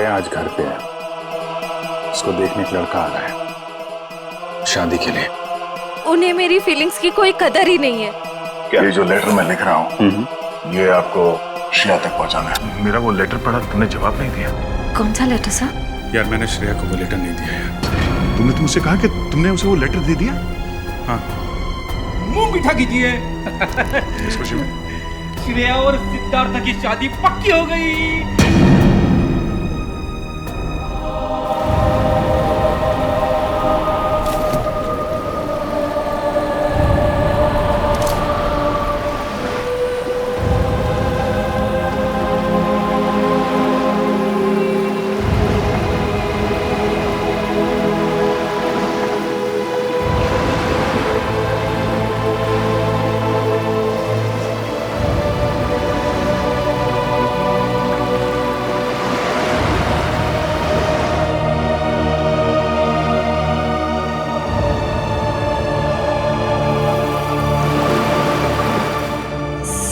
आज घर पे है, उसको देखने एक लड़का आ रहा है शादी के लिए। उन्हें मेरी फीलिंग्स की कोई कदर ही नहीं है। क्या? ये जो लेटर मैं लिख रहा हूँ ये आपको श्रेया तक पहुँचाना है। मेरा वो लेटर पढ़ा, तुमने जवाब नहीं दिया। कौन सा लेटर सर? यार मैंने श्रेया को वो लेटर नहीं दिया यार। तुमने तुमसे कहा कि तुमने उसे वो लेटर दे दिया? हाँ। मुंह मीठा कीजिए। इस खुशी में श्रेया और सिद्धार्थ की शादी पक्की हो गई।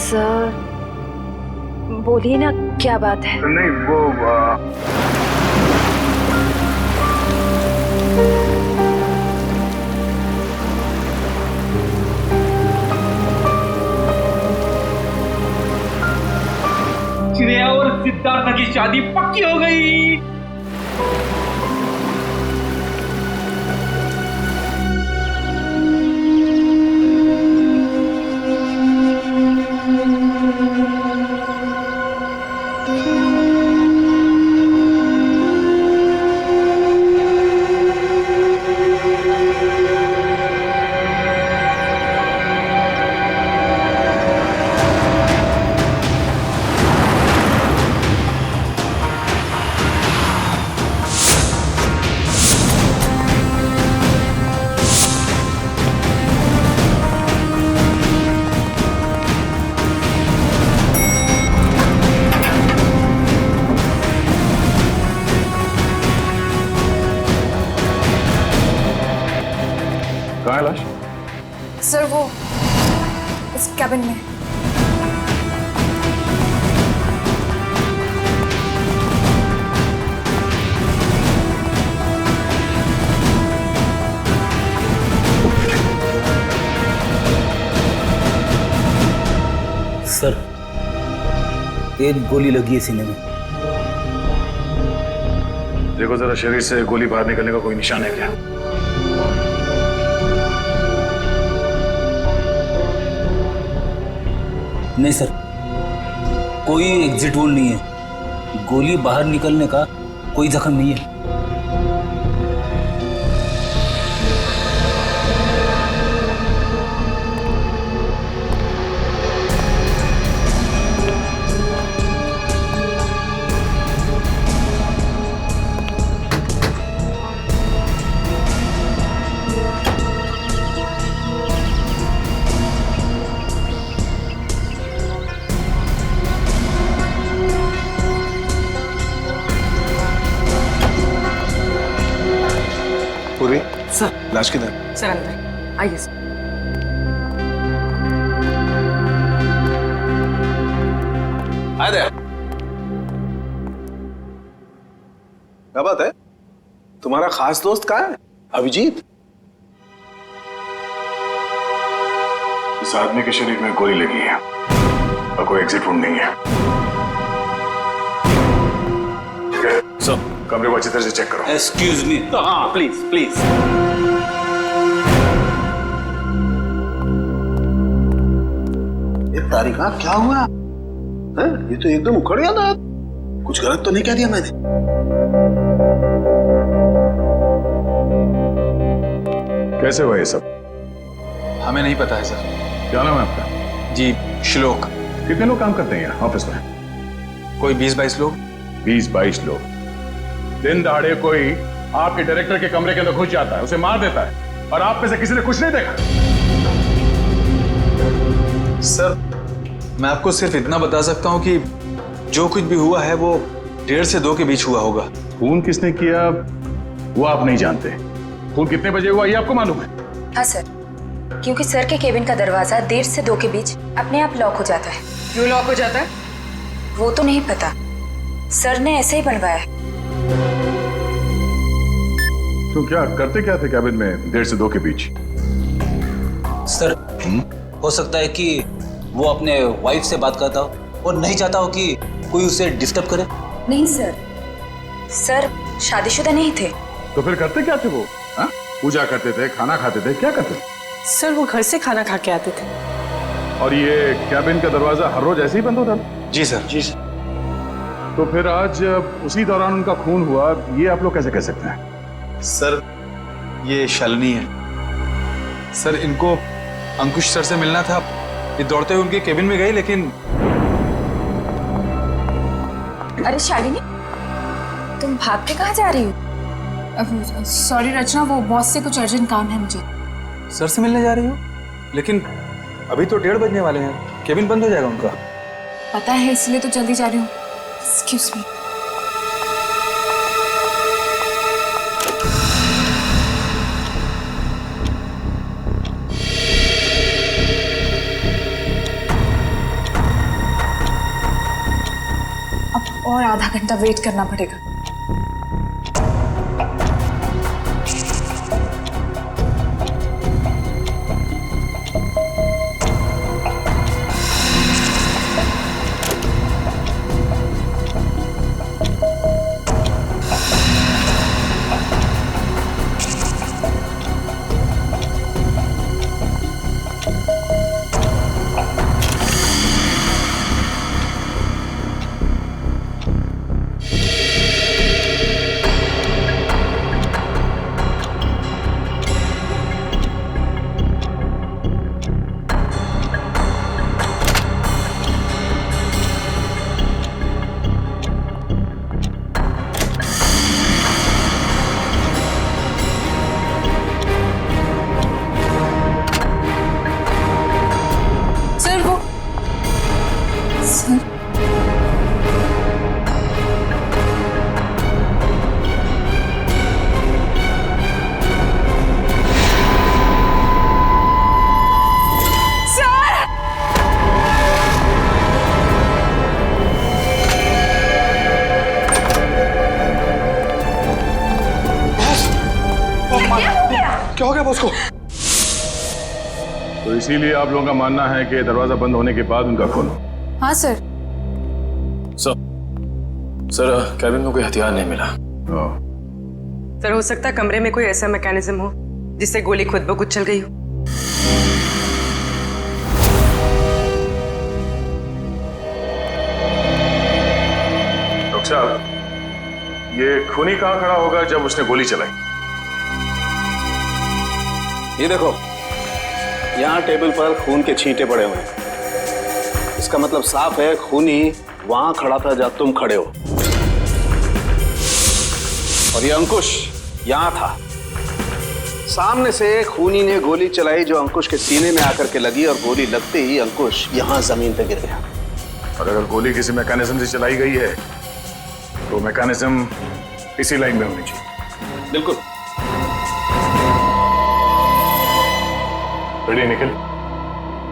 सर बोलिए ना, क्या बात है? नहीं वो श्रेया और सिद्धार्थ की शादी पक्की हो गई। कहाँ है लाश? सर वो इस कैबिन में। सर एक गोली लगी है सीने में। देखो जरा शरीर से गोली बाहर निकलने का कोई निशान है क्या? नहीं सर, कोई एग्जिट वोल नहीं है। गोली बाहर निकलने का कोई जख्म नहीं है। पूरी सर। लाश किधर? सर अंदर आइए सर। आए दे। क्या बात है? तुम्हारा खास दोस्त कहाँ है? अभिजीत? इस आदमी के शरीर में गोली लगी है और कोई एग्जिट वुंड नहीं है। सब कमरे को अच्छी तरह से चेक करो। Excuse me. हाँ प्लीज प्लीज। ये तारिका क्या हुआ है? ये तो एकदम उखड़ गया था। कुछ गलत तो नहीं कह दिया मैंने? कैसे हुआ ये सब? हमें नहीं पता है सर। क्या नाम है आपका? जी श्लोक। कितने लोग काम करते हैं यहाँ ऑफिस में? कोई 20-22 लोग। 20-22 लोग। दिन दहाड़े कोई आपके डायरेक्टर के कमरे के अंदर घुस जाता है, उसे मार देता है और आप में से किसी ने कुछ नहीं देखा? सर मैं आपको सिर्फ इतना बता सकता हूँ कि जो कुछ भी हुआ है वो 1:30 से 2 के बीच हुआ होगा। खून किसने किया वो आप नहीं जानते। खून कितने बजे हुआ ये आपको मालूम है? हाँ सर, क्योंकि सर के केबिन का दरवाजा 1:30 से 2 के बीच अपने आप लॉक हो जाता है। क्यों लॉक हो जाता है? वो तो नहीं पता, सर ने ऐसे ही बनवाया है। तो क्या करते क्या थे कैबिन में 1:30 से 2 के बीच? सर हो सकता है कि वो अपने वाइफ से बात करता हो और नहीं चाहता हो कि कोई उसे डिस्टर्ब करे। नहीं सर, सर शादीशुदा नहीं थे। तो फिर करते क्या थे वो? हाँ? पूजा करते थे, खाना खाते थे, क्या करते थे? सर वो घर से खाना खा के आते थे। और ये कैबिन का दरवाजा हर रोज ऐसे ही बंद होता था? जी सर। जी सर। तो फिर आज उसी दौरान उनका खून हुआ, ये आप लोग कैसे कह सकते हैं? सर ये शालिनी है। सर इनको अंकुश सर से मिलना था, ये दौड़ते हुए उनके केबिन में गए, लेकिन अरे शालिनी, तुम भाग के कहाँ जा रही हो? सॉरी रचना, वो बॉस से कुछ अर्जेंट काम है मुझे। सर से मिलने जा रही हो? लेकिन अभी तो 1:30 बजने वाले हैं, केबिन बंद हो जाएगा उनका। पता है, इसलिए तो जल्दी जा रही हूँ। Excuse me. अब और आधा घंटा वेट करना पड़ेगा। क्या हो गया बॉस को? तो इसीलिए आप लोगों का मानना है कि दरवाजा बंद होने के बाद उनका खून? हाँ सर। सर कैबिन में कोई हथियार नहीं मिला। सर हो सकता है कमरे में कोई ऐसा मैकेनिज्म हो जिससे गोली खुद ब खुद चल गई हो। डॉक्टर साहब, ये खूनी कहाँ खड़ा होगा जब उसने गोली चलाई? ये देखो, यहाँ टेबल पर खून के छींटे पड़े हुए हैं। इसका मतलब साफ है, खूनी वहां खड़ा था जब तुम खड़े हो। और ये अंकुश यहाँ था। सामने से खूनी ने गोली चलाई जो अंकुश के सीने में आकर के लगी, और गोली लगते ही अंकुश यहाँ जमीन पे गिर गया। और अगर गोली किसी मैकेनिज्म से चलाई गई है तो मैकेनिज्म इसी लाइन में होनी चाहिए। बिल्कुल। रेडी निखिल,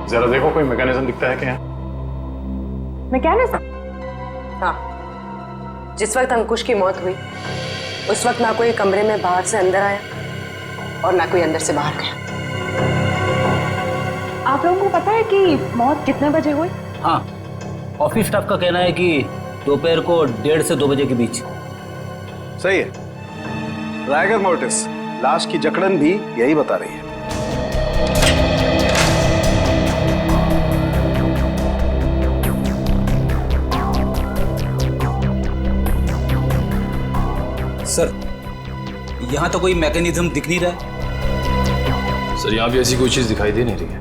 जरा देखो कोई मैकेनिज्म दिखता है क्या? मैकेनिज्म? हाँ, जिस वक्त अंकुश की मौत हुई उस वक्त ना कोई कमरे में बाहर से अंदर आया और ना कोई अंदर से बाहर गया। आप लोगों को पता है कि मौत कितने बजे हुई? हाँ, ऑफिस स्टाफ का कहना है कि दोपहर को 1:30 से 2 बजे के बीच। सही है। राइगर मोर्टिस लाश की जकड़न भी यही बता रही है। सर यहाँ तो कोई मैकेनिज्म दिख नहीं रहा है। सर यहाँ भी ऐसी कोई चीज दिखाई दे नहीं रही है।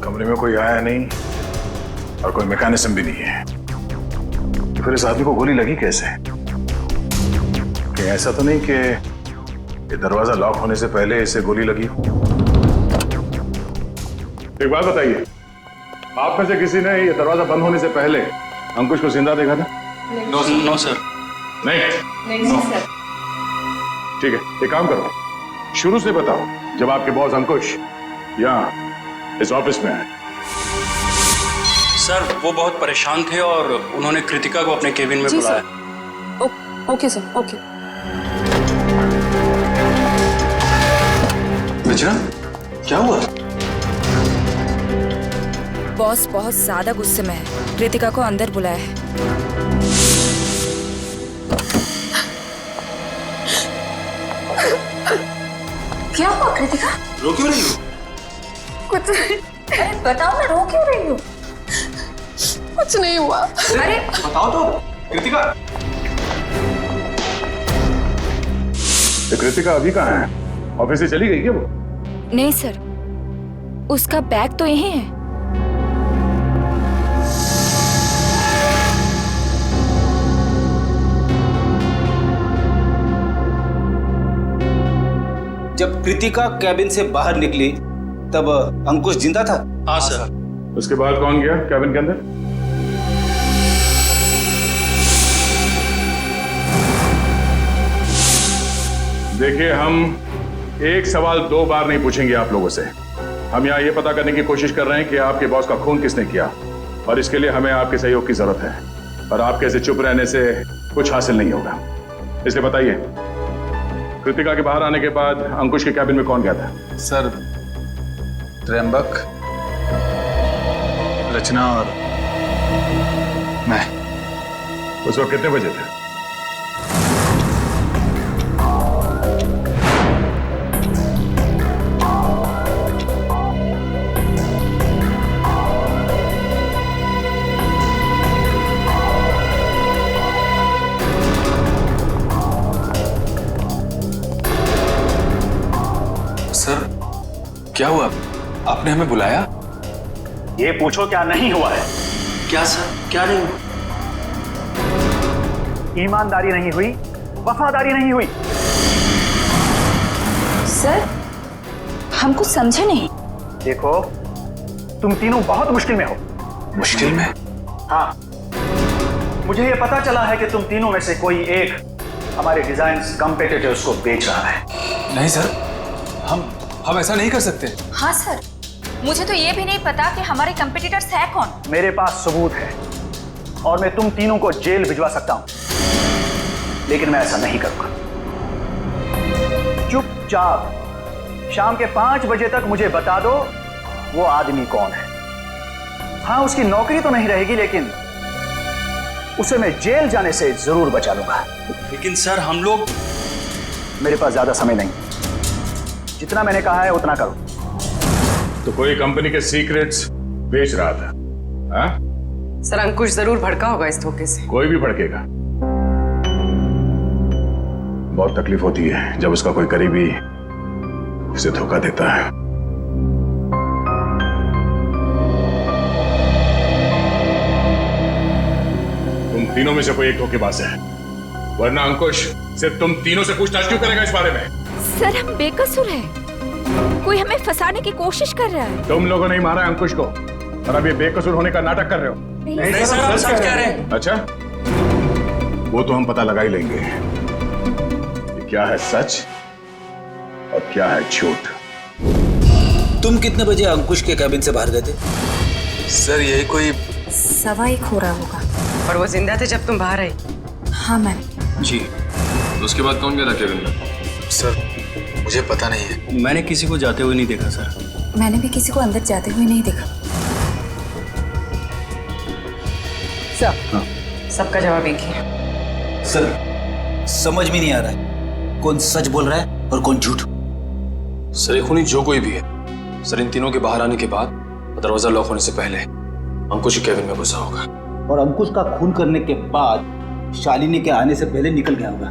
कमरे में कोई आया नहीं और कोई मैकेनिज्म भी नहीं है, तो फिर इस आदमी को गोली लगी कैसे? कि ऐसा तो नहीं कि ये दरवाजा लॉक होने से पहले इसे गोली लगी हो? एक बात बताइए, आप में से किसी ने ये दरवाजा बंद होने से पहले अंकुश को जिंदा देखा था? No sir. नहीं सर। ठीक है, एक काम करो, शुरू से बताओ जब आपके बॉस अंकुश यहाँ इस ऑफिस में आए। सर वो बहुत परेशान थे और उन्होंने कृतिका को अपने केबिन में बुलाया। Okay sir, okay. रचना, क्या हुआ? बॉस बहुत ज्यादा गुस्से में है, कृतिका को अंदर बुलाया है। क्या हुआ कृतिका? रो क्यों रही हो? कुछ नहीं। अरे बताओ ना, रो क्यों रही हो? कुछ नहीं हुआ। अरे बताओ तो कृतिका। तो कृतिका अभी कहाँ है? ऑफिस से चली गई क्या वो? नहीं सर, उसका बैग तो यहीं है। जब कृतिका कैबिन से बाहर निकली तब अंकुश जिंदा था? हाँ सर। उसके बाद कौन गया कैबिन के अंदर? देखिए, हम एक सवाल 2 बार नहीं पूछेंगे आप लोगों से। हम यहाँ ये पता करने की कोशिश कर रहे हैं कि आपके बॉस का खून किसने किया, और इसके लिए हमें आपके सहयोग की जरूरत है। और आपके ऐसे चुप रहने से कुछ हासिल नहीं होगा। इसलिए बताइए, कृतिका के बाहर आने के बाद अंकुश के कैबिन में कौन गया था? सर, त्र्यंबक, रचना और मैं। उस वक्त कितने बजे थे? सर, क्या हुआ? आपने हमें बुलाया? ये पूछो क्या नहीं हुआ है? क्या सर, क्या नहीं हुआ? ईमानदारी नहीं हुई, वफादारी नहीं हुई। सर, हम कुछ समझे नहीं। देखो, तुम तीनों बहुत मुश्किल में हो। मुश्किल में? हाँ, मुझे ये पता चला है कि तुम तीनों में से कोई एक हमारे डिजाइन कॉम्पिटिटर्स को बेच रहा है। नहीं सर, हम ऐसा नहीं कर सकते। हाँ सर, मुझे तो ये भी नहीं पता कि हमारे कंपटीटर्स है कौन। मेरे पास सबूत है और मैं तुम तीनों को जेल भिजवा सकता हूं, लेकिन मैं ऐसा नहीं करूंगा। चुपचाप शाम के 5 बजे तक मुझे बता दो वो आदमी कौन है। हाँ, उसकी नौकरी तो नहीं रहेगी, लेकिन उसे मैं जेल जाने से जरूर बचा लूंगा। लेकिन सर, हम लोग। मेरे पास ज्यादा समय नहीं, जितना मैंने कहा है उतना करो। तो कोई कंपनी के सीक्रेट्स बेच रहा था? हाँ? सर, अंकुश जरूर भड़का होगा इस धोखे से। कोई भी भड़केगा। बहुत तकलीफ होती है जब उसका कोई करीबी उसे धोखा देता है। तुम तीनों में से कोई एक धोखेबाज है, वरना अंकुश सिर्फ तुम तीनों से पूछताछ क्यों करेगा इस बारे में? सर, हम बेकसूर हैं। कोई हमें फंसाने की कोशिश कर रहा है। तुम लोगों ने ही मारा अंकुश को, और अब ये बेकसूर होने का नाटक कर रहे हो। नहीं सर, हम सच कह रहे हैं। अच्छा, वो तो हम पता लगा ही लेंगे कि क्या है सच और क्या है झूठ। तुम कितने बजे अंकुश के कैबिन से बाहर गए थे? सर, यही कोई 1:15 हो रहा होगा। और वो जिंदा थे जब तुम बाहर आई? हाँ मैम। जी। तो उसके बाद कौन गया था कैबिन में? सर, मुझे पता नहीं है। मैंने किसी को जाते हुए नहीं देखा सर। मैंने भी किसी को अंदर जाते हुए नहीं देखा। सब सबका जवाब एक ही है। सर, समझ में नहीं आ रहा है कौन सच बोल रहा है और कौन झूठ। सर, ये खूनी जो कोई भी है, सर, इन तीनों के बाहर आने के बाद दरवाजा लॉक होने से पहले अंकुश के कैबिन में घुसा होगा। और अंकुश का खून करने के बाद शालिनी के आने से पहले निकल गया होगा।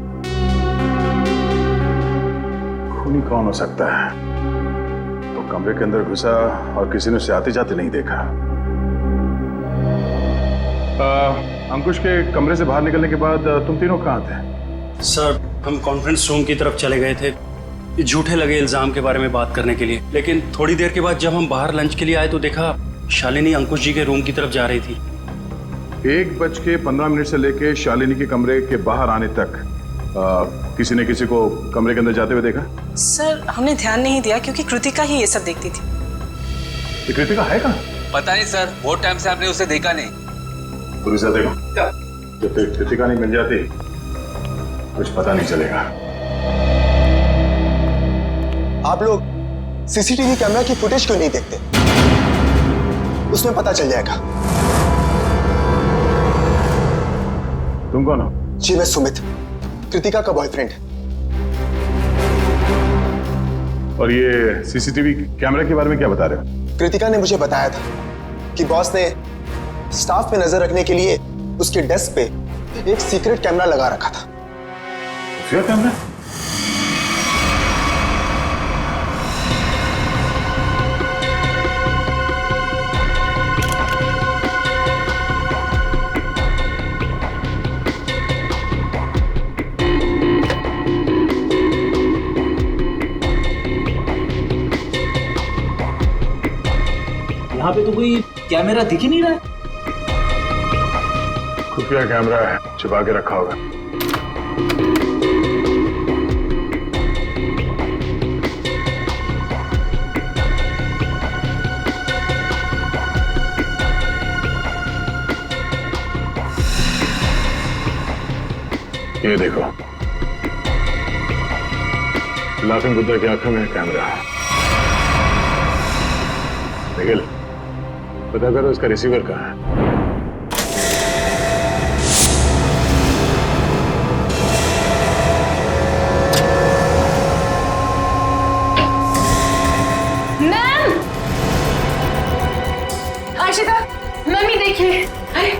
खूनी कौन हो सकता है? तो कमरे के अंदर घुसा और किसी ने उसे आते जाते नहीं देखा। अंकुश के कमरे से बाहर निकलने के बाद तुम तीनों कहाँ थे? सर, हम कॉन्फ्रेंस रूम की तरफ चले गए थे झूठे लगे इल्जाम के बारे में बात करने के लिए। लेकिन थोड़ी देर के बाद जब हम बाहर लंच के लिए आए तो देखा शालिनी अंकुश जी के रूम की तरफ जा रही थी। 1:15 से लेके शालिनी के कमरे के बाहर आने तक किसी ने किसी को कमरे के अंदर जाते हुए देखा? सर, हमने ध्यान नहीं दिया क्योंकि कृतिका ही ये सब देखती थी। ये कृतिका है कहाँ? पता नहीं सर, बहुत टाइम से आपने उसे देखा नहीं। पुलिस देखो, जब तक कृतिका नहीं मिल जाती कुछ पता नहीं चलेगा। आप लोग सीसीटीवी कैमरा की फुटेज क्यों नहीं देखते? उसमें पता चल जाएगा। तुम कौन हो? जी मैं सुमित, कृतिका का बॉयफ्रेंड। और ये सीसीटीवी कैमरा के बारे में क्या बता रहे हो? कृतिका ने मुझे बताया था कि बॉस ने स्टाफ पे नजर रखने के लिए उसके डेस्क पे एक सीक्रेट कैमरा लगा रखा था। क्या कैमरा? यहाँ पे तो कोई कैमरा दिख ही नहीं रहा है। खुफिया कैमरा है, छिपा के रखा होगा। ये देखो, लाफिंग बुद्धा की आंखों में कैमरा है। निखिल, पता करो इसका रिसीवर कहाँ है। मैम! आशिता, मम्मी देखिए। अरे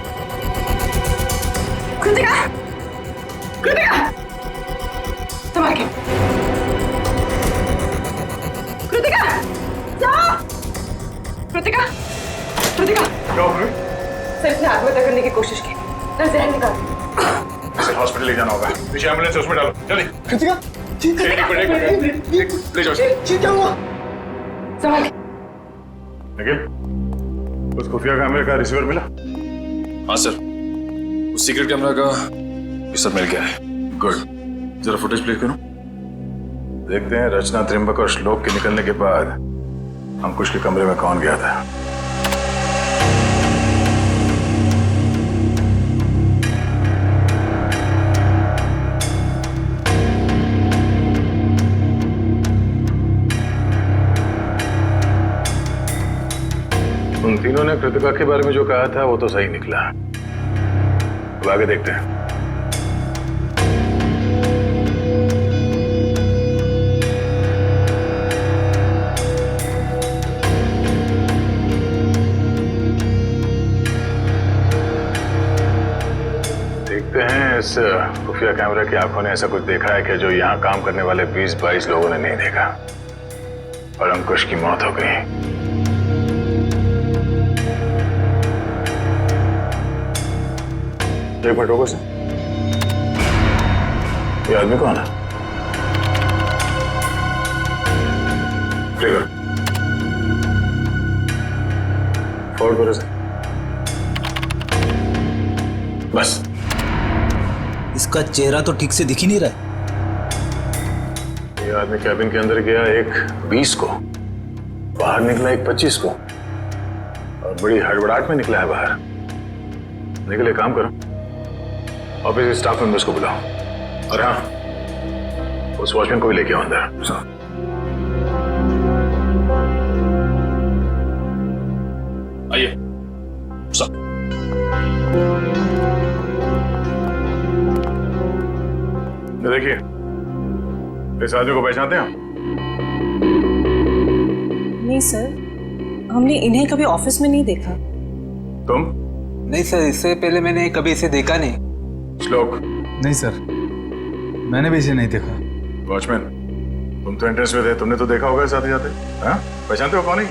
कृतिका, कृतिका, संभाल के। कृतिका, जाओ। कृतिका, कृतिका। क्या हो गया? सर इसने आत्महत्या करने की कोशिश की। सर जहर निकाल। इसे हॉस्पिटल ले जाना होगा। पीछे एम्बुलेंस है, उसमें डालो जल्दी। कृतिका, ठीक है। ले जाओ। ठीक क्या हुआ? संभाल के। निखिल, उस खुफिया कैमरे का रिसीवर मिला? हाँ सर, उस सीक्रेट कैमरा का ये सब मिल गया है। गुड, जरा फुटेज प्ले करो। देखते हैं रचना, त्रिंबक और श्लोक के निकलने के बाद अंकुश के कमरे में कौन गया था। उन तीनों ने कृतिका के बारे में जो कहा था वो तो सही निकला। अब आगे देखते हैं। देखते हैं इस खुफिया कैमरा की आंखों ने ऐसा कुछ देखा है कि जो यहाँ काम करने वाले 20-22 लोगों ने नहीं देखा और अंकुश की मौत हो गई। एक मिनट रुको सर, ये आदमी कौन है? फॉरवर्ड करो सर। बस इसका चेहरा तो ठीक से दिख ही नहीं रहा है। ये आदमी कैबिन के अंदर गया एक 20 को, बाहर निकला एक 25 को, और बड़ी हड़बड़ाहट में निकला है बाहर। निकले, काम करो, ऑफिस के स्टाफ मेंबर्स को बुलाओ और हाँ, उस वॉचमैन को भी लेके आओ अंदर। आइए सब। देखिए, इस आदमी को पहचानते हैं आप? नहीं सर, हमने इन्हें कभी ऑफिस में नहीं देखा। तुम? नहीं सर, इससे पहले मैंने कभी इसे देखा नहीं। श्लोक? नहीं सर, मैंने भी इसे नहीं देखा। वॉचमैन, तुम तो एंट्रेंस में थे, तुमने तो देखा होगा साथ ही जाते। हाँ, पहचानते हो कौन है?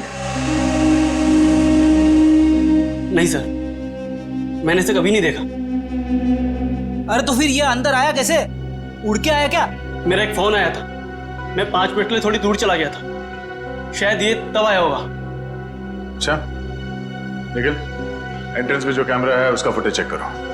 नहीं सर, मैंने इसे कभी नहीं देखा। अरे तो फिर ये अंदर आया कैसे? उड़ के आया क्या? मेरा एक फोन आया था, मैं 5 मिनट के लिए थोड़ी दूर चला गया था, शायद ये तब आया होगा। अच्छा, निखिल, एंट्रेंस में जो कैमरा है उसका फुटेज चेक करो।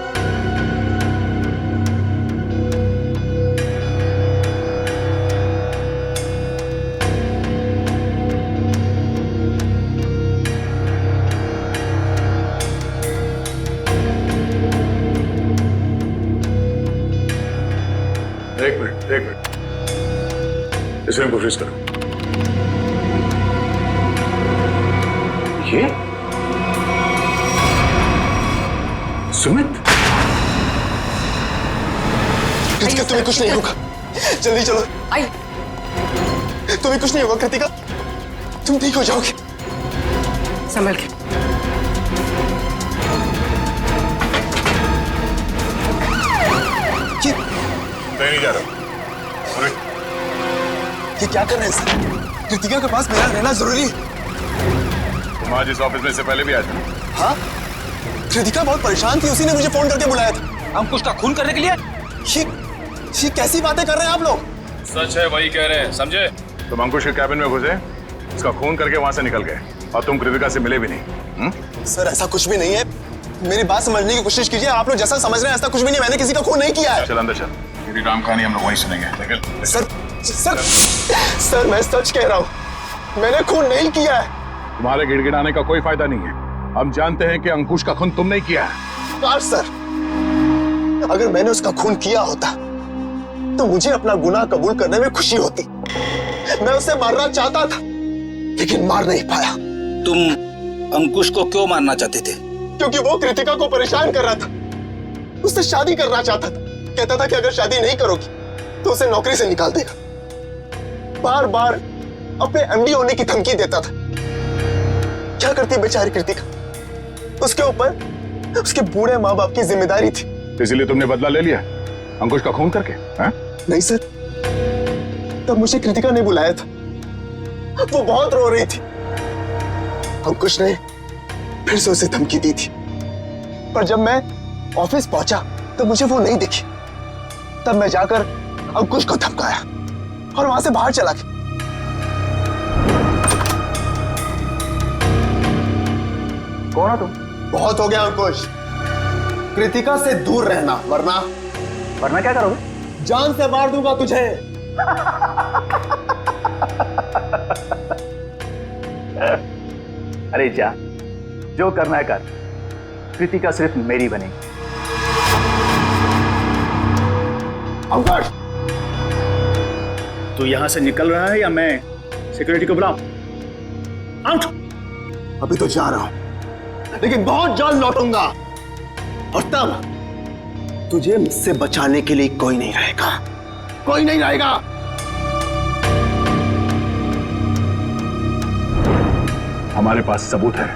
एक मिनट इस रूम को फ्रीज करो। ये सुमित, कृतिका तुम्हें कुछ नहीं होगा, जल्दी चलो। आई तुम्हें कुछ नहीं होगा कृतिका, तुम ठीक हो जाओगे। संभल के। मैं नहीं जा रहा। ये क्या कर रहे हैं सर? कृतिका के पास मेरा रहना जरूरी है। तुम आज इस ऑफिस में से पहले भी आए थे? हाँ, कृतिका बहुत परेशान थी, उसी ने मुझे फोन करके बुलाया था। अंकुश का खून करने के लिए? ये कैसी बातें कर रहे हैं आप लोग? सच है, वही कह रहे हैं, समझे? तुम अंकुश के कैबिन में घुसे, उसका खून करके वहां से निकल गए और तुम कृतिका से मिले भी नहीं। सर ऐसा कुछ भी नहीं है, मेरी बात समझने की कोशिश कीजिए। आप लोग जैसा समझ रहे हैं ऐसा कुछ भी नहीं, मैंने किसी का खून नहीं किया है। चल अंदर चल, मेरी राम कहानी हम लोग वहीं सुनेंगे। निकल। सर मैं सच कह रहा हूँ, मैंने खून नहीं किया है। तुम्हारे गिड़गिड़ाने का कोई फायदा नहीं है, हम जानते हैं कि अंकुश का खून तुम नहीं किया है। काश सर, अगर मैंने उसका खून किया होता तो मुझे अपना गुनाह कबूल करने में खुशी होती। मैं उसे मारना चाहता था लेकिन मार नहीं पाया। तुम अंकुश को क्यों मारना चाहते थे? क्योंकि वो कृतिका को परेशान कर रहा था, उससे शादी करना चाहता था। कहता था कि अगर शादी नहीं करोगी तो उसे नौकरी से निकाल देगा। बार बार अपने एमडी होने की धमकी देता था। क्या करती बेचारी कृतिका, उसके ऊपर उसके बूढ़े माँ बाप की जिम्मेदारी थी। इसलिए तुमने बदला ले लिया अंकुश का खून करके? नहीं सर, तब मुझे कृतिका ने बुलाया था, वो बहुत रो रही थी। अंकुश ने फिर से उसे धमकी दी थी, पर जब मैं ऑफिस पहुंचा तो मुझे वो नहीं दिखी। तब मैं जाकर अंकुश को धमकाया और वहां से बाहर चला गया। कौन हो तुम? बहुत हो गया अंकुश, कृतिका से दूर रहना, वरना क्या करोगे? जान से मार दूंगा तुझे। अरे जा, जो करना है कर, कृतिका सिर्फ मेरी बनेगी। अंकुश, तू यहां से निकल रहा है या मैं सिक्योरिटी को बुलाऊं? आउट। अभी तो जा रहा हूं, लेकिन बहुत जल्द लौटूंगा और तब तुझे मुझसे बचाने के लिए कोई नहीं रहेगा, कोई नहीं रहेगा। हमारे पास सबूत है,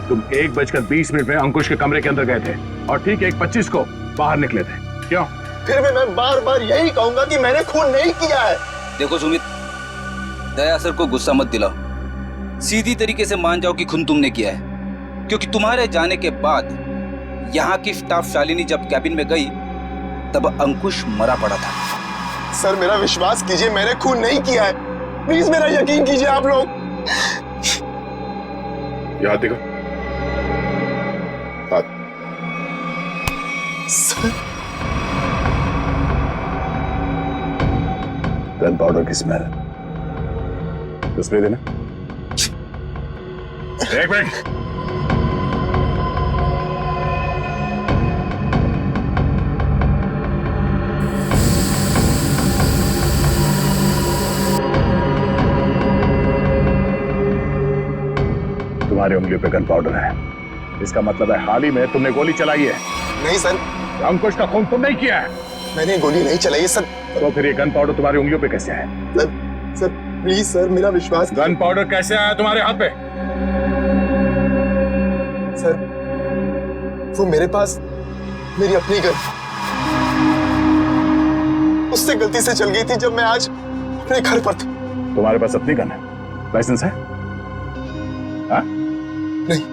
तुम 1:20 में अंकुश के कमरे के अंदर गए थे और ठीक 1:25 को बाहर निकले थे। क्यों? फिर भी मैं बार बार यही कहूंगा कि मैंने खून नहीं किया है। देखो सुमित, दया सर को गुस्सा मत दिलाओ, सीधी तरीके से मान जाओ कि खून तुमने किया है। क्योंकि तुम्हारे जाने के बाद यहाँ की स्टाफ शालिनी जब कैबिन में गई तब अंकुश मरा पड़ा था। सर मेरा विश्वास कीजिए, मैंने खून नहीं किया है, प्लीज मेरा यकीन कीजिए आप लोग। याद देखो। सर, गन पाउडर की स्मेल, स्प्रे देना। एक मिनट। तुम्हारी उंगलियों पे गन पाउडर है, इसका मतलब है हाल ही में तुमने गोली चलाई है। नहीं सर, अंकुश का खून तुम नहीं किया है। मैंने गोली नहीं चलाई है सर। तो फिर ये गन पाउडर तुम्हारी उंगलियों पे कैसे आया? सर प्लीज सर, मेरा विश्वास। गन पाउडर कैसे आया तुम्हारे हाथ पे? सर वो मेरे पास मेरी अपनी गन, उससे गलती से चल गई थी जब मैं आज अपने घर पर था। तुम्हारे पास अपनी गन है? लाइसेंस है? हाँ? नहीं।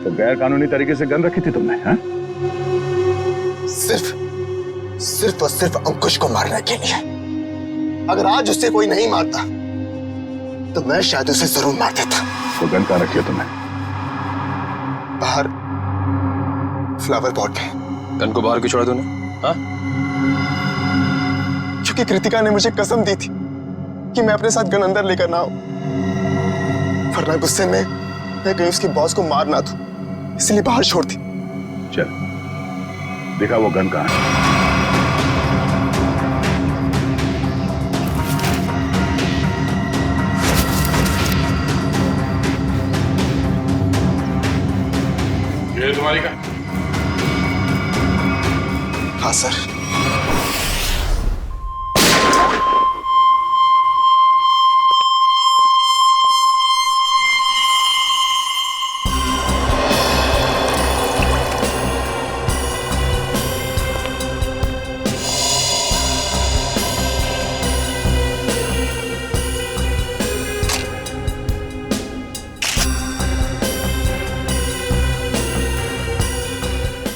तो गैर कानूनी तरीके से गन रखी थी तुमने? हाँ? सिर्फ और सिर्फ अंकुश को मारने के लिए। अगर आज उससे कोई नहीं मारता तो मैं शायद उसे जरूर मार देता। तो गन कहाँ रखी है तुमने? बाहर फ्लावर पॉट में। गन को बाहर क्यों छोड़ा तूने? हाँ? क्योंकि कृतिका ने मुझे कसम दी थी कि मैं अपने साथ गन अंदर लेकर ना आऊं, वरना गुस्से में मैं कहीं उसके बॉस को मार ना दूं, इसलिए बाहर छोड़ दी। चल दिखा वो गन कहाँ है। ये तुम्हारी का? हाँ सर।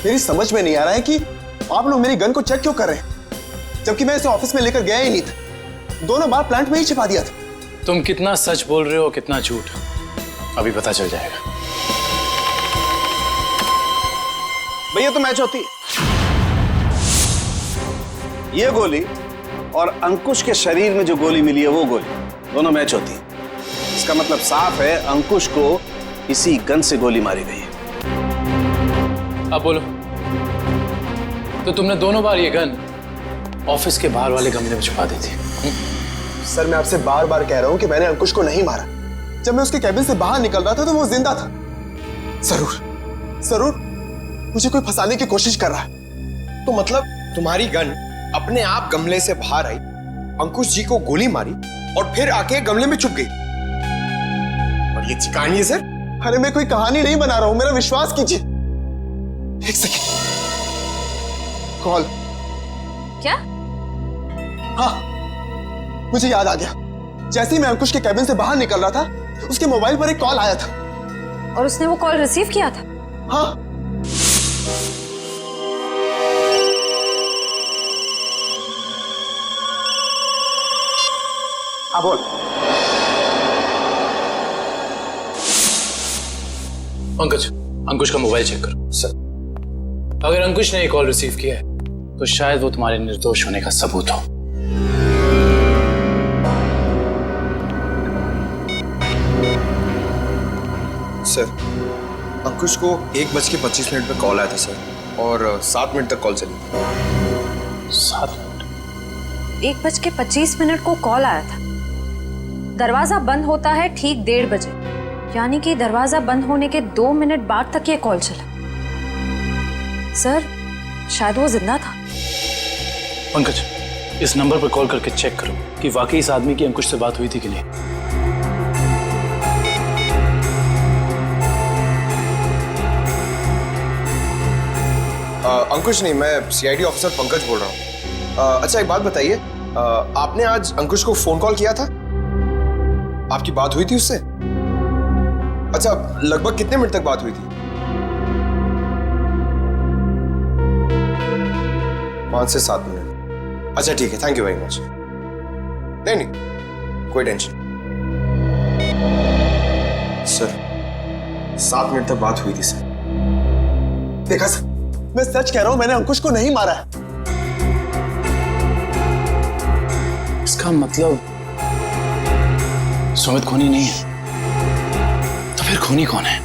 मेरी समझ में नहीं आ रहा है कि आप लोग मेरी गन को चेक क्यों कर रहे हैं, जबकि मैं इसे ऑफिस में लेकर गया ही नहीं था। दोनों बार प्लांट में ही छिपा दिया था। तुम कितना सच बोल रहे हो कितना झूठ अभी पता चल जाएगा। भैया तो मैच होती है। ये गोली और अंकुश के शरीर में जो गोली मिली है वो गोली, दोनों मैच होती है। इसका मतलब साफ है अंकुश को इसी गन से गोली मारी गई है। अब बोलो, तो तुमने दोनों बार ये गन ऑफिस के बाहर वाले गमले में छुपा दी थी? सर मैं आपसे बार बार कह रहा हूं कि मैंने अंकुश को नहीं मारा। जब मैं उसके कैबिन से बाहर निकल रहा था तो वो जिंदा था। जरूर मुझे कोई फंसाने की कोशिश कर रहा है। तो मतलब तुम्हारी गन अपने आप गमले से बाहर आई, अंकुश जी को गोली मारी और फिर आके गमले में छुप गई। और ये कहानी है सर? अरे मैं कोई कहानी नहीं बना रहा हूं, मेरा विश्वास कीजिए। एक सेकंड, कॉल। क्या? हाँ, मुझे याद आ गया। जैसे ही मैं अंकुश के कैबिन से बाहर निकल रहा था उसके मोबाइल पर एक कॉल आया था। और उसने वो कॉल रिसीव किया था? हाँ। हाँ बोल। पंकज, अंकुश का मोबाइल चेक करो। सर। अगर अंकुश ने ये कॉल रिसीव किया है तो शायद वो तुम्हारे निर्दोष होने का सबूत हो। सर, अंकुश को 1:25 पे कॉल आया था सर, और 7 मिनट तक कॉल चली। 7 मिनट? 1:25 को कॉल आया था। दरवाजा बंद होता है ठीक 1:30 बजे, यानी कि दरवाजा बंद होने के 2 मिनट बाद तक ये कॉल चला। सर, शायद वो जिंदा था। पंकज, इस नंबर पर कॉल करके चेक करो कि वाकई इस आदमी की अंकुश से बात हुई थी कि नहीं। अंकुश नहीं, मैं सीआईडी ऑफिसर पंकज बोल रहा हूँ। अच्छा एक बात बताइए, आपने आज अंकुश को फोन कॉल किया था? आपकी बात हुई थी उससे? अच्छा, लगभग कितने मिनट तक बात हुई थी? 5 से 7 मिनट। अच्छा ठीक है, थैंक यू वेरी मच। नहीं, कोई टेंशन। सर, 7 मिनट तक बात हुई थी सर। देखा सर, मैं सच कह रहा हूं, मैंने अंकुश को नहीं मारा है। इसका मतलब सुमित खूनी नहीं है। तो फिर खूनी कौन है?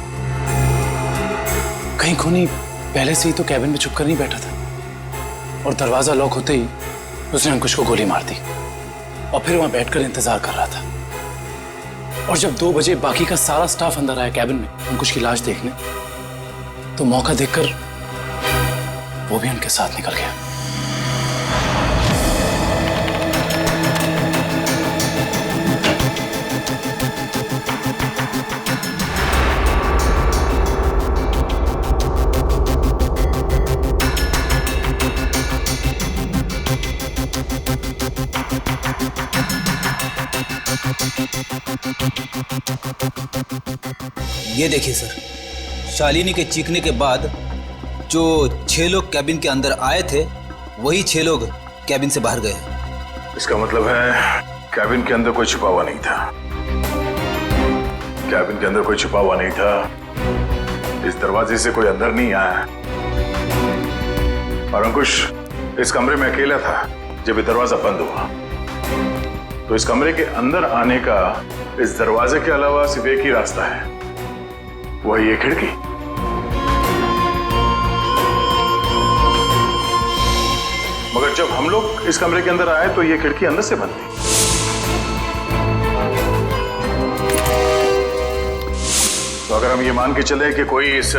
कहीं खूनी पहले से ही तो कैबिन में छुपकर नहीं बैठा था और दरवाजा लॉक होते ही उसने अंकुश को गोली मार दी और फिर वहां बैठकर इंतजार कर रहा था। और जब 2 बजे बाकी का सारा स्टाफ अंदर आया कैबिन में अंकुश की लाश देखने, तो मौका देखकर वो भी उनके साथ निकल गया। ये देखिए सर, शालिनी के चीखने के बाद जो 6 लोग कैबिन के अंदर आए थे वही 6 लोग कैबिन से बाहर गए। इसका मतलब है कैबिन के अंदर कोई छुपा हुआ नहीं था। कैबिन के अंदर कोई छुपा हुआ नहीं था। इस दरवाजे से कोई अंदर नहीं आया और अंकुश इस कमरे में अकेला था जब ये दरवाजा बंद हुआ। तो इस कमरे के अंदर आने का इस दरवाजे के अलावा सिर्फ एक ही रास्ता है, वही ये खिड़की। मगर जब हम लोग इस कमरे के अंदर आए तो ये खिड़की अंदर से बंद थी। तो अगर हम ये मान के चले कि कोई इस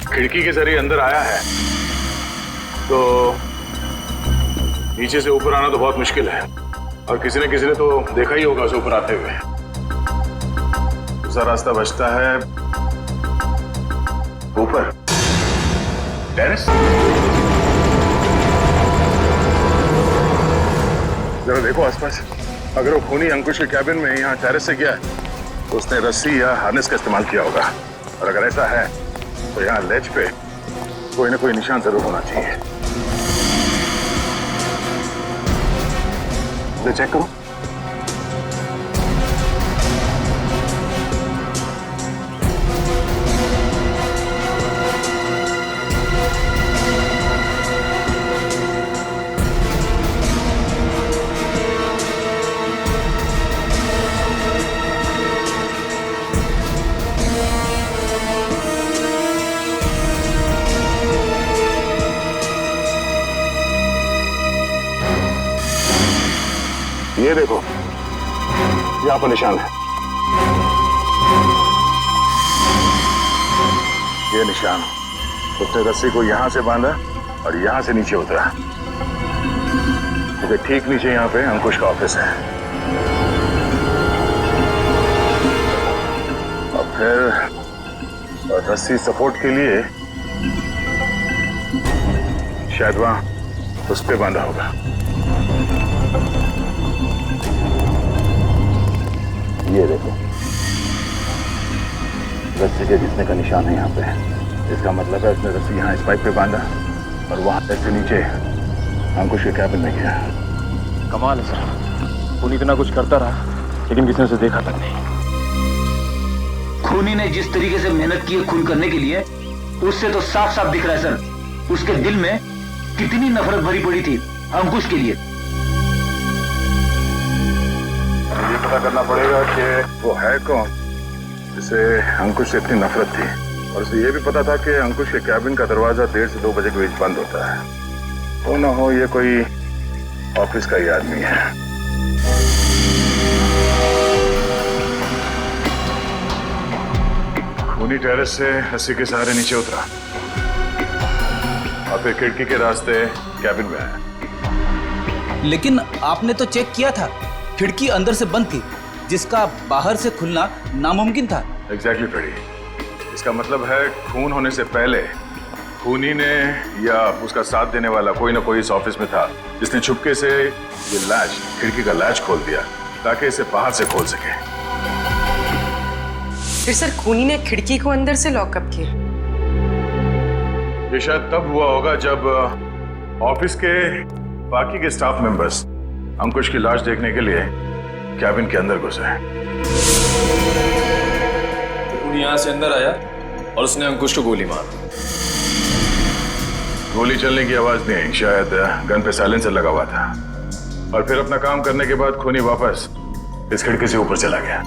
खिड़की के जरिए अंदर आया है तो नीचे से ऊपर आना तो बहुत मुश्किल है, और किसी ने तो देखा ही होगा उसे ऊपर आते हुए। दूसरा रास्ता बचता है ऊपर, टेरेस। जरा देखो आसपास, अगर वो खूनी अंकुश के कैबिन में यहाँ टेरेस से गया तो उसने रस्सी या हार्नेस का इस्तेमाल किया होगा, और अगर ऐसा है तो यहाँ लेज पे कोई ना कोई निशान जरूर होना चाहिए। तो चेक करो। ये देखो, यहाँ पर निशान है। ये निशान, उसने रस्सी को यहाँ से बांधा और यहाँ से नीचे उतरा, क्योंकि ठीक नीचे यहाँ पे अंकुश का ऑफिस है। और फिर रस्सी सपोर्ट के लिए शायद वहां उस पे बांधा होगा। ये देखो, रस्सी के घिसने का निशान है यहाँ पे। इसका मतलब है उसने रस्सी यहाँ इस पाइप पे बांधा और वहां से नीचे अंकुश के कैबिन में गया। कमाल है सर, खूनी इतना कुछ करता रहा लेकिन किसी ने उसे देखा तक नहीं। खूनी ने जिस तरीके से मेहनत की है खून करने के लिए, उससे तो साफ साफ दिख रहा है सर उसके दिल में कितनी नफरत भरी पड़ी थी अंकुश के लिए। ये पता करना पड़ेगा कि वो है कौन जिसे अंकुश से इतनी नफरत थी, और उसे ये भी पता था कि अंकुश के कैबिन का दरवाजा 1:30 से 2 बजे के बीच बंद होता है। तो ना हो ये कोई ऑफिस का ही आदमी है। खूनी टेरेस से रस्सी के सहारे नीचे उतरा और फिर खिड़की के रास्ते कैबिन में आया। लेकिन आपने तो चेक किया था, खिड़की अंदर से बंद थी, जिसका बाहर से खुलना नामुमकिन था। एग्जैक्टली फ्रेडी, इसका मतलब है खून होने से पहले खूनी ने या उसका साथ देने वाला कोई ना कोई इस ऑफिस में था जिसने छुपके से ये लैच, खिड़की का लैच खोल दिया ताकि इसे बाहर से खोल सके। फिर सर खूनी ने खिड़की को अंदर से लॉकअप किया। ये शायद तब हुआ होगा जब ऑफिस के बाकी के स्टाफ मेंबर्स अंकुश की लाश देखने के लिए कैबिन के अंदर घुसे। खूनी यहाँ से अंदर आया और उसने अंकुश को गोली मार। गोली चलने की आवाज नहीं आई, शायद गन पे साइलेंसर लगा हुआ था, और फिर अपना काम करने के बाद खूनी वापस इस खिड़की से ऊपर चला गया।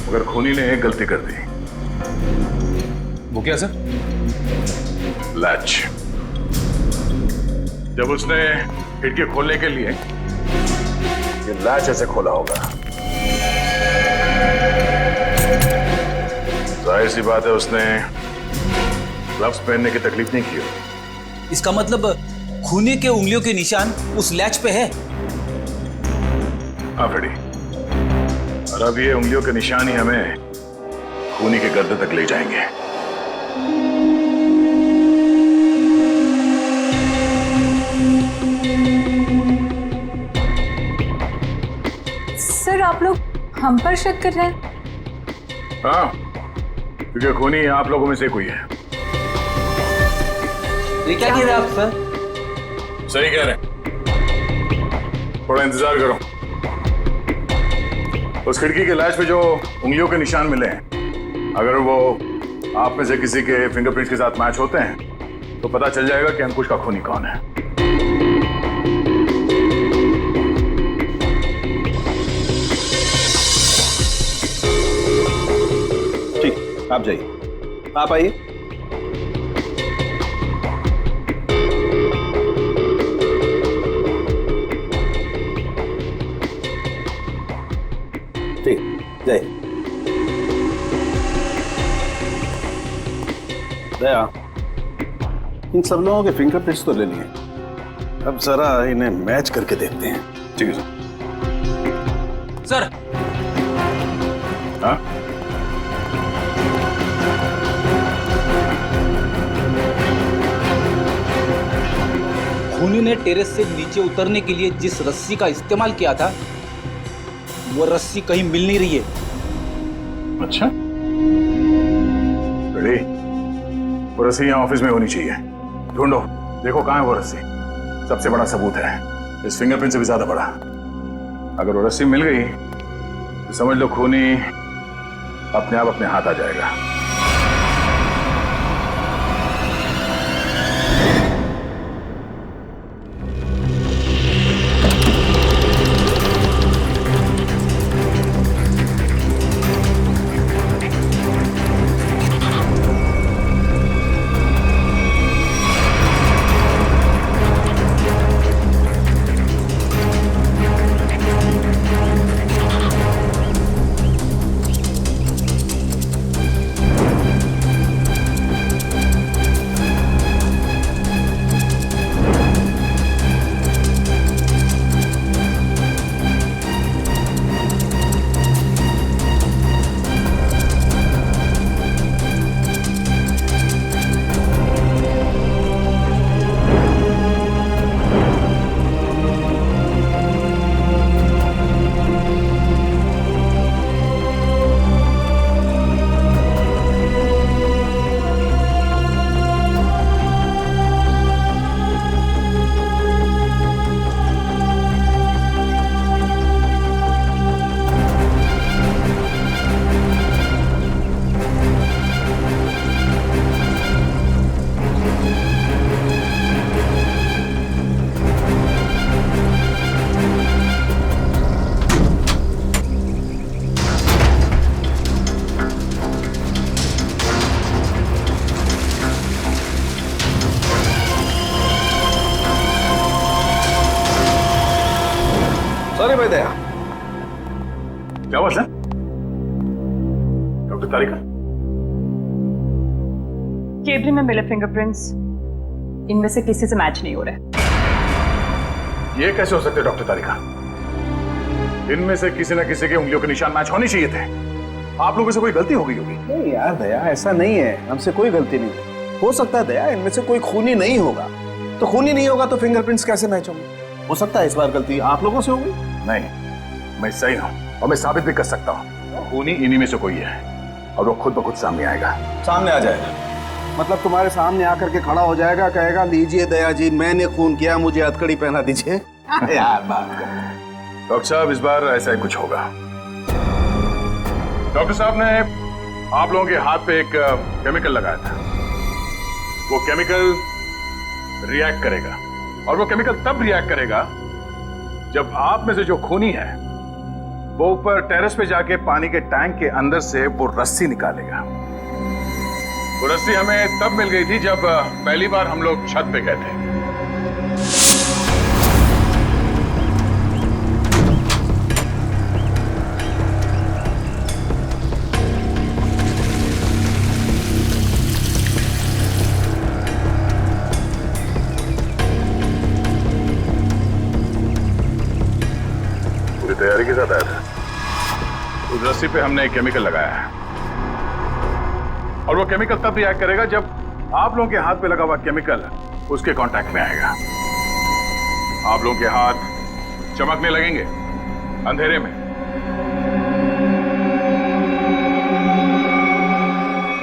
मगर खूनी ने एक गलती कर दी। वो क्या सर? लैच। जब उसने खिड़की खोलने के लिए ये लैच ऐसे खोला होगा, जाहिर सी बात है उसने ग्लव्स पहनने की तकलीफ नहीं की होगी। इसका मतलब खूनी के उंगलियों के निशान उस लैच पे है। हाँ फ्रेडी, और अब ये उंगलियों के निशान ही हमें खूनी के गर्दन तक ले जाएंगे। सर आप लोग हम पर शक कर रहे हैं? हाँ, क्योंकि खूनी आप लोगों में से कोई है। ये क्या कह रहे हैं आप सर? सही कह रहे हैं, थोड़ा इंतजार करो। उस खिड़की के लैच पे जो उंगलियों के निशान मिले हैं, अगर वो आप में से किसी के फिंगरप्रिंट्स के साथ मैच होते हैं तो पता चल जाएगा कि अंकुश का खूनी कौन है। ठीक, आप जाइए, आप आइए। ठीक, जाइए। दया, इन सब लोगों के फिंगरप्रिंट्स तो ले लिए, अब जरा इन्हें मैच करके देखते हैं। ठीक है सर। हाँ? खूनी ने टेरेस से नीचे उतरने के लिए जिस रस्सी का इस्तेमाल किया था वो रस्सी कहीं मिल नहीं रही है। अच्छा, रेडी? वो रस्सी यहाँ ऑफिस में होनी चाहिए। ढूंढो, देखो कहाँ है वो रस्सी। सबसे बड़ा सबूत है, इस फिंगरप्रिंट से भी ज्यादा बड़ा। अगर वो रस्सी मिल गई तो समझ लो खूनी अपने आप अपने हाथ आ जाएगा। सॉरी भाई दया। क्या हुआ सर? डॉक्टर तारिका, केबिन में मिले फिंगरप्रिंट्स इनमें से किसी से मैच नहीं हो रहे। ये कैसे हो सकते हैं डॉक्टर तारिका? इनमें से किसी न किसी के उंगलियों के निशान मैच होने चाहिए थे। आप लोगों से कोई गलती हो गई होगी। नहीं यार दया, ऐसा नहीं है, हमसे कोई गलती नहीं। हो सकता है दया इनमें से कोई खूनी नहीं होगा, तो खूनी नहीं होगा तो फिंगरप्रिंट्स कैसे मैच होंगे? हो सकता है इस बार गलती आप लोगों से होगी। नहीं, मैं सही हूं और मैं साबित भी कर सकता हूं। खूनी इन्हीं में से कोई है और वो खुद ब खुद सामने आएगा। सामने आ जाएगा मतलब तुम्हारे सामने आकर के खड़ा हो जाएगा, कहेगा लीजिए दया जी मैंने खून किया, मुझे हथकड़ी पहना दीजिए। यार बात कर। डॉक्टर साहब, इस बार ऐसा ही कुछ होगा। डॉक्टर साहब ने आप लोगों के हाथ पे एक केमिकल लगाया था। वो केमिकल रिएक्ट करेगा और वो केमिकल तब रिएक्ट करेगा जब आप में से जो खूनी है वो ऊपर टेरेस पे जाके पानी के टैंक के अंदर से वो रस्सी निकालेगा। वो रस्सी हमें तब मिल गई थी जब पहली बार हम लोग छत पे गए थे। तैयारी के साथ आया था। उस रस्सी पे हमने एक केमिकल लगाया है और वो केमिकल तब रिएक्ट करेगा जब आप लोगों के हाथ पे लगा हुआ केमिकल उसके कांटेक्ट में आएगा। आप लोगों के हाथ चमकने लगेंगे अंधेरे में।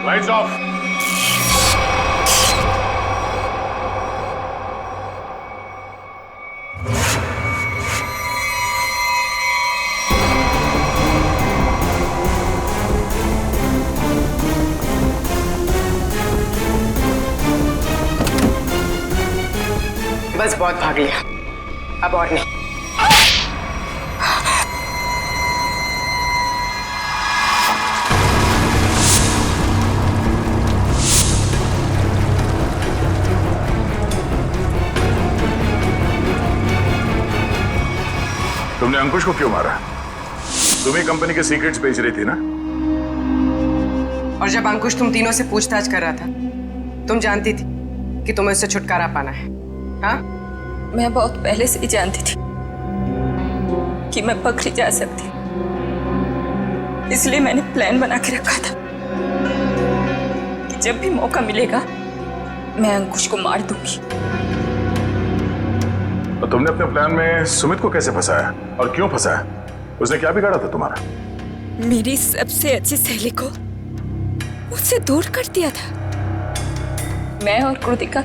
Lights off. बस बहुत भाग लिया, अब और नहीं। तुमने अंकुश को क्यों मारा? तुम ही कंपनी के सीक्रेट्स बेच रही थी ना? और जब अंकुश तुम तीनों से पूछताछ कर रहा था तुम जानती थी कि तुम्हें उससे छुटकारा पाना है? हाँ, मैं बहुत पहले से ही जानती थी कि मैं पकड़ी जा सकती, इसलिए मैंने प्लान बना के रखा था कि जब भी मौका मिलेगा मैं अंकुश को मार दूंगी। तो तुमने अपने प्लान में सुमित को कैसे फंसाया और क्यों फंसाया? उसने क्या बिगाड़ा था तुम्हारा? मेरी सबसे अच्छी सहेली को मुझसे दूर कर दिया था। मैं और कृतिका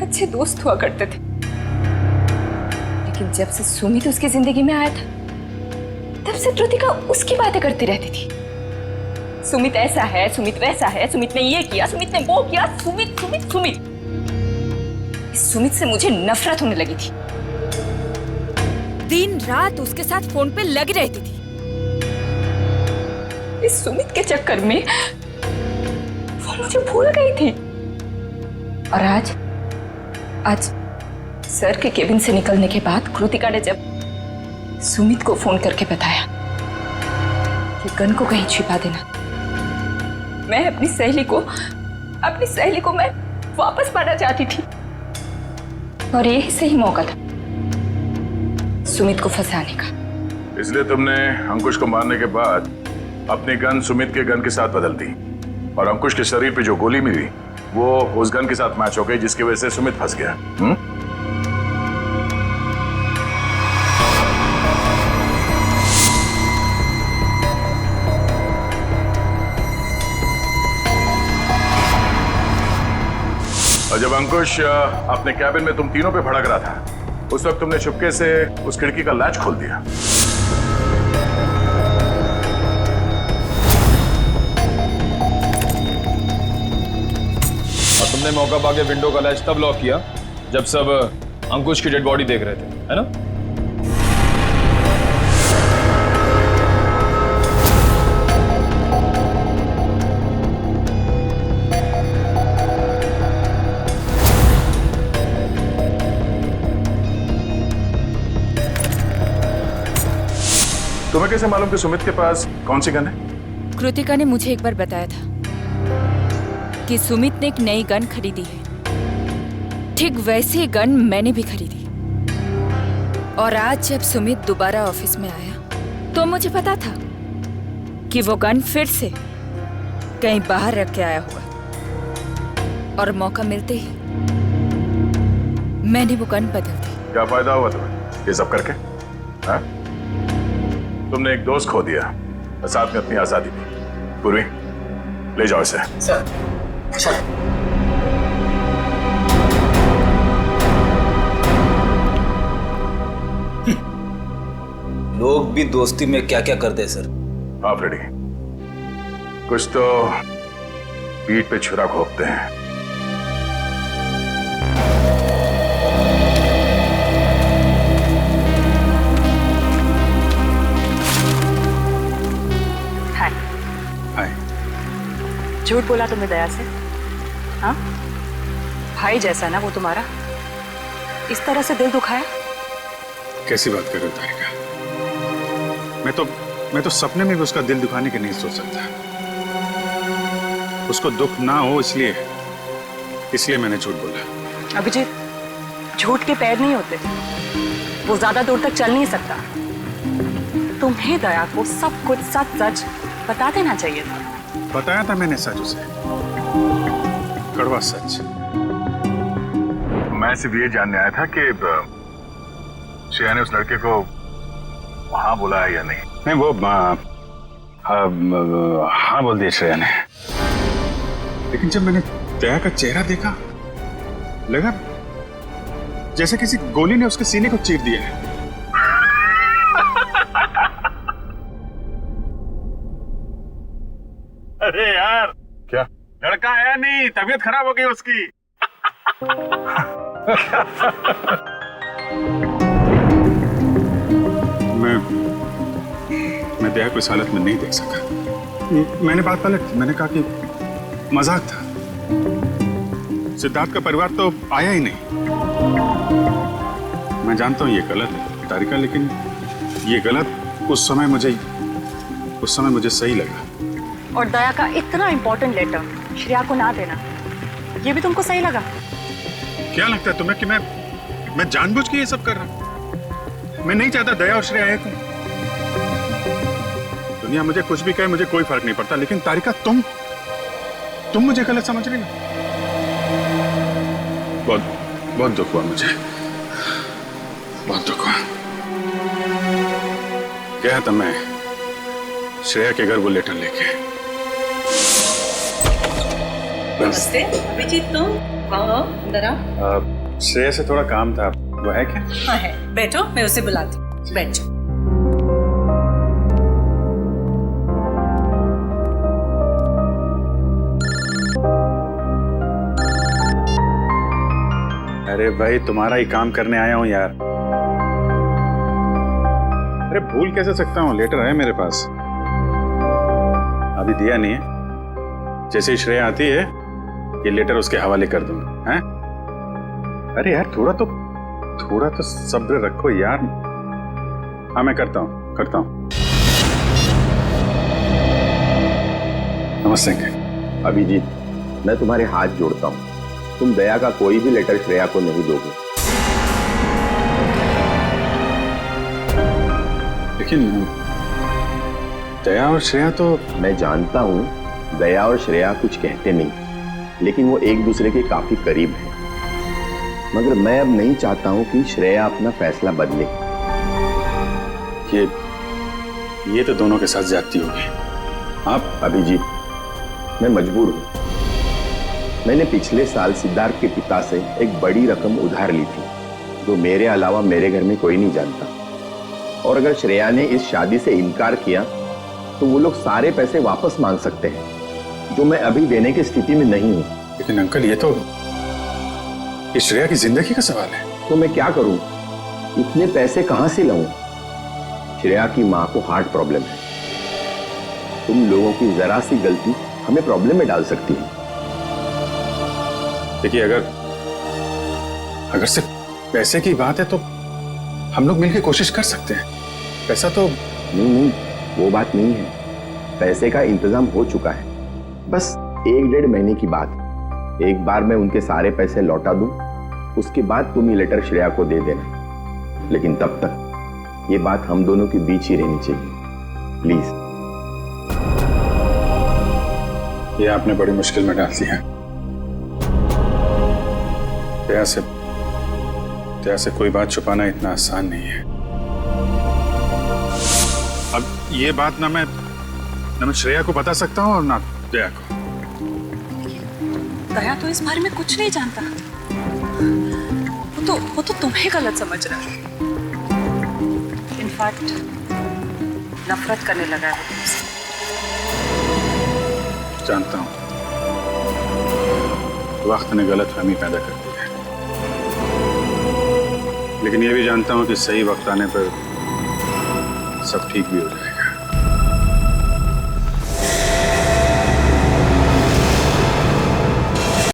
अच्छे दोस्त हुआ करते थे, लेकिन जब से सुमित उसकी जिंदगी में आया था तब से कृतिका उसकी बातें करती रहती थी। सुमित ऐसा है, सुमित वैसा है, सुमित ने ये किया, सुमित ने वो किया, सुमित सुमित सुमित। इस सुमित से मुझे नफरत होने लगी थी। दिन रात उसके साथ फोन पे लगी रहती थी। इस सुमित के चक्कर में वो मुझे भूल गई थी। और आज सर के केबिन से निकलने के बाद कृतिका ने जब सुमित को फोन करके बताया कि गन को कहीं छिपा देना, मैं अपनी सहेली को मैं वापस पाना चाहती थी। और यही सही मौका था सुमित को फंसाने का। इसलिए तुमने अंकुश को मारने के बाद अपनी गन सुमित के गन के साथ बदल दी और अंकुश के शरीर पे जो गोली मिली वो उस गन के साथ मैच हो गई, जिसकी वजह से सुमित फंस गया। और जब अंकुश अपने कैबिन में तुम तीनों पे भड़क रहा था, उस वक्त तुमने चुपके से उस खिड़की का लैच खोल दिया। और तुमने मौका पाके विंडो का लैच तब लॉक किया जब सब अंकुश की डेड बॉडी देख रहे थे, है ना? तुम्हें कैसे मालूम कि सुमित के पास कौन सी गन है? कृतिका ने मुझे एक बार बताया था कि सुमित ने एक नई गन खरीदी है। ठीक वैसी गन मैंने भी खरीदी। और आज जब सुमित दोबारा ऑफिस में आया तो मुझे पता था कि वो गन फिर से कहीं बाहर रख के आया हुआ। और मौका मिलते ही मैंने वो गन बदल दी। क्या फायदा हुआ तुम्हें ये सब करके? हाँ? तुमने एक दोस्त खो दिया और साथ में अपनी आजादी भी। पूर्वी, ले जाओ इसे। सर। लोग भी दोस्ती में क्या क्या करते हैं सर। हाँ फ्रेडी, कुछ तो पीठ पे छुरा घोंपते हैं। झूठ बोला तुमने दया से? हाँ, भाई जैसा ना वो तुम्हारा, इस तरह से दिल दुखाया? कैसी बात कर रहे हो तारिका? मैं तो सपने में भी उसका दिल दुखाने की नहीं सोच सकता। उसको दुख ना हो इसलिए मैंने झूठ बोला। अभिजीत, झूठ के पैर नहीं होते, वो ज्यादा दूर तक चल नहीं सकता। तुम्हें दया को सब कुछ सच सच बता देना चाहिए था। बताया था मैंने सच उसे, कड़वा सच। मैं सिर्फ ये जानने आया था कि श्रेया ने उस लड़के को हाँ बोला है या नहीं। नहीं, वो हाँ बोल दिया श्रेया ने। लेकिन जब मैंने दया का चेहरा देखा, लगा जैसे किसी गोली ने उसके सीने को चीर दिया है। अरे यार, क्या लड़का आया नहीं, तबीयत खराब हो गई उसकी। मैं दया को इस हालत में नहीं देख सका। मैंने बात पलट दी। मैंने कहा कि मजाक था। सिद्धार्थ का परिवार तो आया ही नहीं। मैं जानता हूं ये गलत है तारिका, लेकिन ये गलत उस समय मुझे सही लगा। और दया का इतना इंपॉर्टेंट लेटर श्रेया को ना देना ये भी तुमको सही लगा? क्या लगता है तुम्हें कि मैं जानबूझ के ये सब कर रहा हूं? मैं नहीं चाहता दया और श्रेया एक हूं। दुनिया मुझे कुछ भी कहे, मुझे कोई फर्क नहीं पड़ता, लेकिन तारिका तुम मुझे गलत समझ रही हो। बहुत दुख हुआ मुझे, बहुत दुख हुआ। गया था मैं श्रेया के घर वो लेटर लेके। नमस्ते अभिजीत, तुम आओ अंदर आओ। श्रेया से थोड़ा काम था, वो है क्या? हाँ है, बैठो, मैं उसे बुलाती हूँ, बैठ जाओ। अरे भाई तुम्हारा ही काम करने आया हूं यार। अरे भूल कैसे सकता हूं, लेटर है मेरे पास, अभी दिया नहीं है। जैसे ही श्रेया आती है ये लेटर उसके हवाले कर दूंगा। हैं? अरे यार थोड़ा तो सब्र रखो यार। हाँ मैं करता हूँ। नमस्ते अंकल। अभिजीत, मैं तुम्हारे हाथ जोड़ता हूँ, तुम दया का कोई भी लेटर श्रेया को नहीं दोगे। लेकिन दया और श्रेया तो... मैं जानता हूँ दया और श्रेया कुछ कहते नहीं, लेकिन वो एक दूसरे के काफी करीब हैं। मगर मैं अब नहीं चाहता हूँ कि श्रेया अपना फैसला बदले। ये तो दोनों के साथ ज्यादती होगी। आप अभिजीत, मैं मजबूर हूँ। मैंने पिछले साल सिद्धार्थ के पिता से एक बड़ी रकम उधार ली थी, जो मेरे अलावा मेरे घर में कोई नहीं जानता। और अगर श्रेया ने इस शादी से इनकार किया तो वो लोग सारे पैसे वापस मांग सकते हैं, जो मैं अभी देने की स्थिति में नहीं हूँ। लेकिन अंकल ये श्रेया की जिंदगी का सवाल है। तो मैं क्या करूं? इतने पैसे कहां से लाऊं? श्रेया की मां को हार्ट प्रॉब्लम है। तुम लोगों की जरा सी गलती हमें प्रॉब्लम में डाल सकती है। देखिए अगर सिर्फ पैसे की बात है तो हम लोग मिलकर कोशिश कर सकते हैं। पैसा तो... नहीं, वो बात नहीं है। पैसे का इंतजाम हो चुका है, बस 1-1.5 महीने की बात। एक बार मैं उनके सारे पैसे लौटा दूं, उसके बाद तुम ये लेटर श्रेया को दे देना। लेकिन तब तक ये बात हम दोनों के बीच ही रहनी चाहिए, प्लीज। ये आपने बड़ी मुश्किल में डाल दिया। दया से कोई बात छुपाना इतना आसान नहीं है। अब ये बात ना मैं श्रेया को बता सकता हूँ और ना दया को। दया तो इस बारे में कुछ नहीं जानता। वो तो तुम्हें गलत समझ रहा है। इनफैक्ट नफरत करने लगा है वो तुमसे। जानता हूँ वक्त ने गलतफहमी पैदा कर दी है, लेकिन ये भी जानता हूँ कि सही वक्त आने पर सब ठीक भी हो जाए।